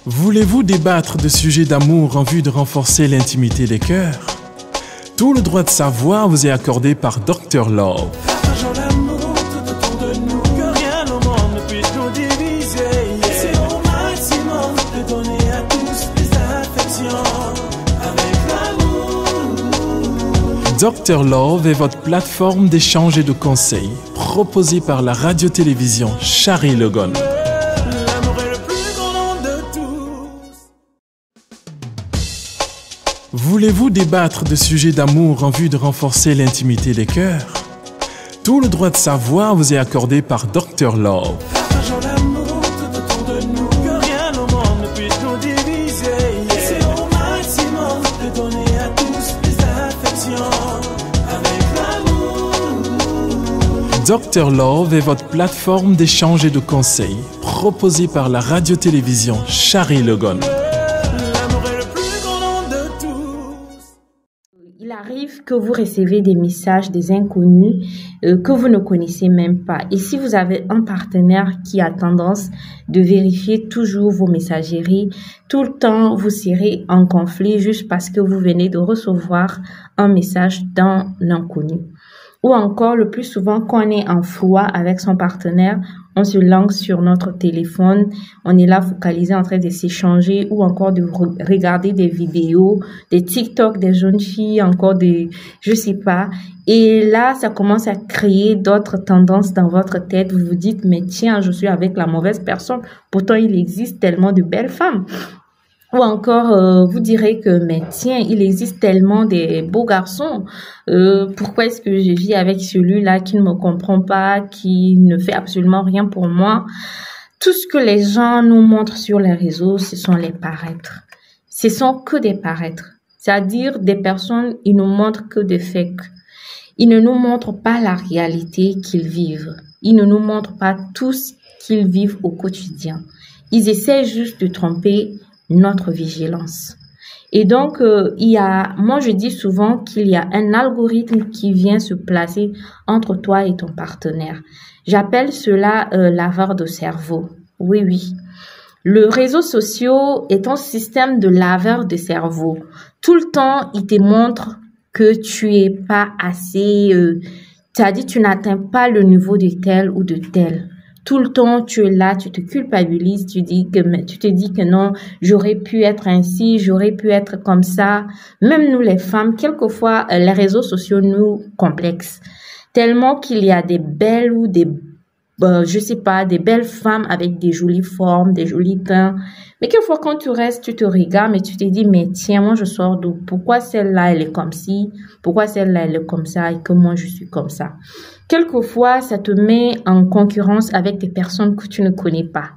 Voulez-vous débattre de sujets d'amour en vue de renforcer l'intimité des cœurs? Tout le droit de savoir vous est accordé par Dr Love. Partageons l'amour tout autour de nous, que rien au monde ne puisse nous diviser. C'est au maximum de donner à tous les affections avec l'amour. Dr Love est votre plateforme d'échange et de conseils, proposée par la radio-télévision Charlie Legon. L'amour est le plus grand de tous. Voulez-vous débattre de sujets d'amour en vue de renforcer l'intimité des cœurs? Tout le droit de savoir vous est accordé par Dr Love. Partageons l'amour tout autour de nous, que rien au monde ne puisse nous diviser. C'est au maximum de donner à tous les affections avec l'amour. Dr Love est votre plateforme d'échange et de conseils, proposée par la radio-télévision Charlie Legon. L'amour est le plus grand de tous. Il arrive que vous recevez des messages des inconnus que vous ne connaissez même pas. Et si vous avez un partenaire qui a tendance de vérifier toujours vos messageries, tout le temps vous serez en conflit juste parce que vous venez de recevoir un message d'un inconnu. Ou encore, le plus souvent, quand on est en froid avec son partenaire, on se lance sur notre téléphone, on est là focalisé en train de s'échanger ou encore de regarder des vidéos, des TikTok des jeunes filles, encore des, je sais pas. Et là, ça commence à créer d'autres tendances dans votre tête. Vous vous dites, mais tiens, je suis avec la mauvaise personne. Pourtant, il existe tellement de belles femmes. Ou encore, vous direz que, mais tiens, il existe tellement des beaux garçons. Pourquoi est-ce que je vis avec celui-là qui ne me comprend pas, qui ne fait absolument rien pour moi? Tout ce que les gens nous montrent sur les réseaux, ce sont les paraîtres. Ce sont que des paraîtres. C'est-à-dire des personnes, ils nous montrent que des fakes. Ils ne nous montrent pas la réalité qu'ils vivent. Ils ne nous montrent pas tout ce qu'ils vivent au quotidien. Ils essaient juste de tromper notre vigilance. Et donc, moi je dis souvent qu'il y a un algorithme qui vient se placer entre toi et ton partenaire. J'appelle cela laveur de cerveau. Oui, oui. Le réseau social est un système de laveur de cerveau. Tout le temps, il te montre que tu es pas assez, c'est-à-dire tu n'atteins pas le niveau de tel ou de tel. Tout le temps, tu es là, tu te culpabilises, tu te dis que non, j'aurais pu être ainsi, j'aurais pu être comme ça. Même nous, les femmes, quelquefois, les réseaux sociaux nous complexent. Tellement qu'il y a des belles ou des, je sais pas, des belles femmes avec des jolies formes, des jolis teints. Mais quelquefois, quand tu restes, tu te regardes et tu te dis, mais tiens, moi, je sors d'où? Pourquoi celle-là, elle est comme ci? Pourquoi celle-là, elle est comme ça et que moi, je suis comme ça? Quelquefois, ça te met en concurrence avec des personnes que tu ne connais pas.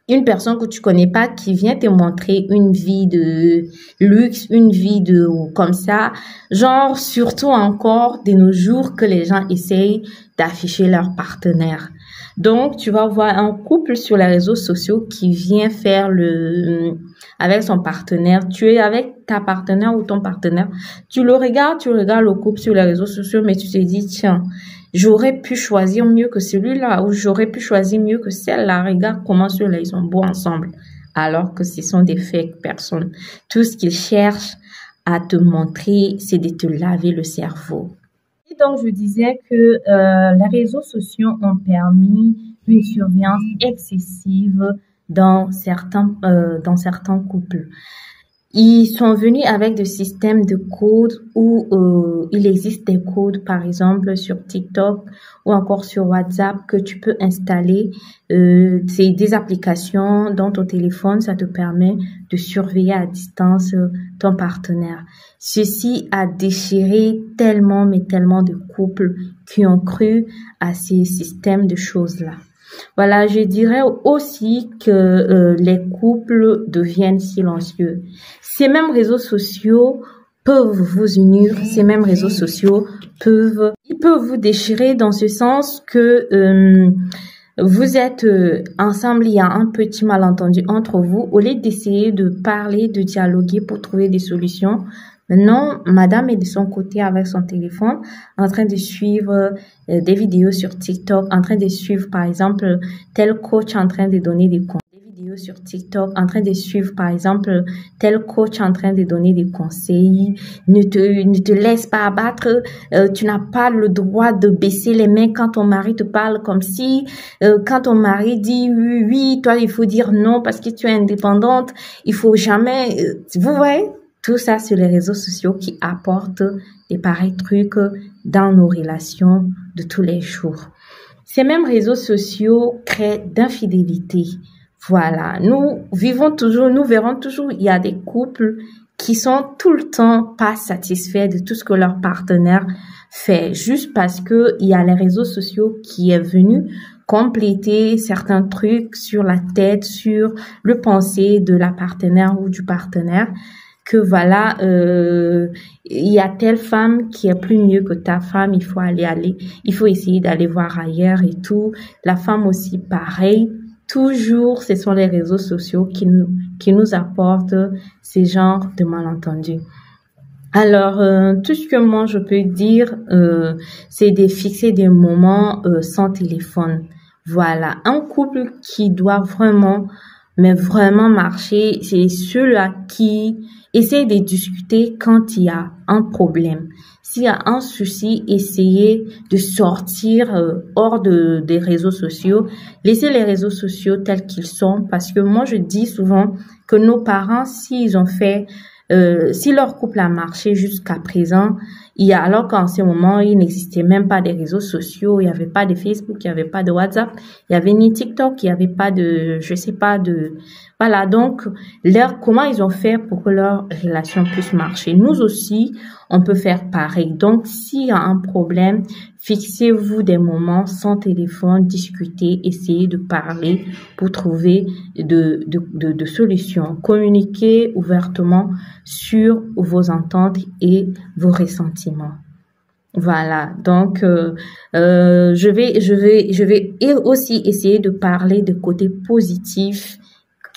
Une personne que tu connais pas qui vient te montrer une vie de luxe, une vie de comme ça. Genre, surtout encore de nos jours que les gens essayent d'afficher leur partenaire. Donc, tu vas voir un couple sur les réseaux sociaux qui vient faire avec son partenaire. Tu es avec ta partenaire ou ton partenaire. Tu regardes le couple sur les réseaux sociaux, mais tu te dis, tiens, j'aurais pu choisir mieux que celui-là ou j'aurais pu choisir mieux que celle-là. Regarde comment ceux-là, ils sont beaux ensemble. Alors que ce sont des fake personnes. Tout ce qu'ils cherchent à te montrer, c'est de te laver le cerveau. Et donc, je disais que les réseaux sociaux ont permis une surveillance excessive dans certains couples. Ils sont venus avec des systèmes de codes où il existe des codes, par exemple, sur TikTok ou encore sur WhatsApp que tu peux installer. C'est des applications dans ton téléphone, ça te permet de surveiller à distance ton partenaire. Ceci a déchiré tellement, mais tellement de couples qui ont cru à ces systèmes de choses-là. Voilà, je dirais aussi que les couples deviennent silencieux. Ces mêmes réseaux sociaux peuvent vous unir, ces mêmes réseaux sociaux peuvent vous déchirer dans ce sens que vous êtes ensemble, il y a un petit malentendu entre vous. Au lieu d'essayer de parler, de dialoguer pour trouver des solutions, maintenant, madame est de son côté avec son téléphone, en train de suivre des vidéos sur TikTok, en train de suivre, par exemple, tel coach en train de donner des vidéos sur TikTok en train de suivre, par exemple, tel coach en train de donner des conseils. Ne te laisse pas abattre. Tu n'as pas le droit de baisser les mains quand ton mari te parle comme si, quand ton mari dit oui, oui, toi, il faut dire non parce que tu es indépendante. Il faut jamais, vous voyez, tout ça sur les réseaux sociaux qui apportent des pareils trucs dans nos relations de tous les jours. Ces mêmes réseaux sociaux créent d'infidélité. Voilà, nous verrons toujours, il y a des couples qui sont tout le temps pas satisfaits de tout ce que leur partenaire fait, juste parce que il y a les réseaux sociaux qui est venu compléter certains trucs sur la tête, sur le pensée de la partenaire ou du partenaire. Que voilà, il y a telle femme qui est plus mieux que ta femme, il faut essayer d'aller voir ailleurs et tout. La femme aussi pareil. Toujours, ce sont les réseaux sociaux qui nous apportent ces genres de malentendus. Alors, tout ce que moi je peux dire, c'est de fixer des moments sans téléphone. Voilà, un couple qui doit vraiment marcher, c'est ceux-là qui essayent de discuter quand il y a un problème. S'il y a un souci, essayez de sortir hors des réseaux sociaux. Laissez les réseaux sociaux tels qu'ils sont, parce que moi je dis souvent que nos parents, si leur couple a marché jusqu'à présent, alors qu'en ce moment, il n'existait même pas des réseaux sociaux, il n'y avait pas de Facebook, il n'y avait pas de WhatsApp, il n'y avait ni TikTok, il n'y avait pas de, voilà. Donc, comment ils ont fait pour que leur relation puisse marcher? Nous aussi, on peut faire pareil. Donc, s'il y a un problème, fixez-vous des moments sans téléphone, discutez, essayez de parler pour trouver de solutions. Communiquez ouvertement sur vos ententes et vos ressentiments. Voilà. Donc, je vais aussi essayer de parler de côté positif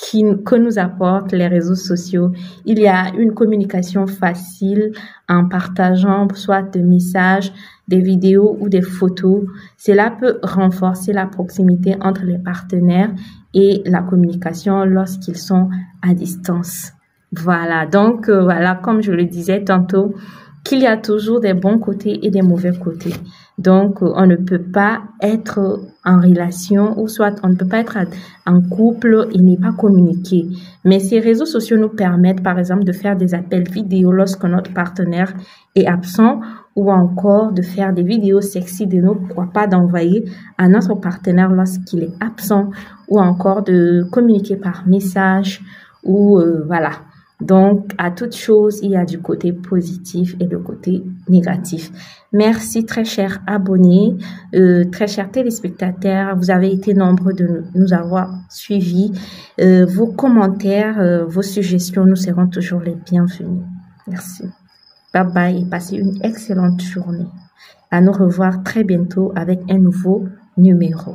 que nous apportent les réseaux sociaux. Il y a une communication facile en partageant soit des messages, des vidéos ou des photos. Cela peut renforcer la proximité entre les partenaires et la communication lorsqu'ils sont à distance. Voilà. Donc, voilà, comme je le disais tantôt, qu'il y a toujours des bons côtés et des mauvais côtés. Donc, on ne peut pas être en relation ou soit on ne peut pas être en couple et ne pas communiquer. Mais ces réseaux sociaux nous permettent, par exemple, de faire des appels vidéo lorsque notre partenaire est absent ou encore de faire des vidéos sexy de nos pas d'envoyer à notre partenaire lorsqu'il est absent ou encore de communiquer par message ou voilà. Donc, à toute chose, il y a du côté positif et le côté négatif. Merci, très chers abonnés, très chers téléspectateurs. Vous avez été nombreux de nous avoir suivis. Vos commentaires, vos suggestions, nous serons toujours les bienvenus. Merci. Bye bye et passez une excellente journée. À nous revoir très bientôt avec un nouveau numéro.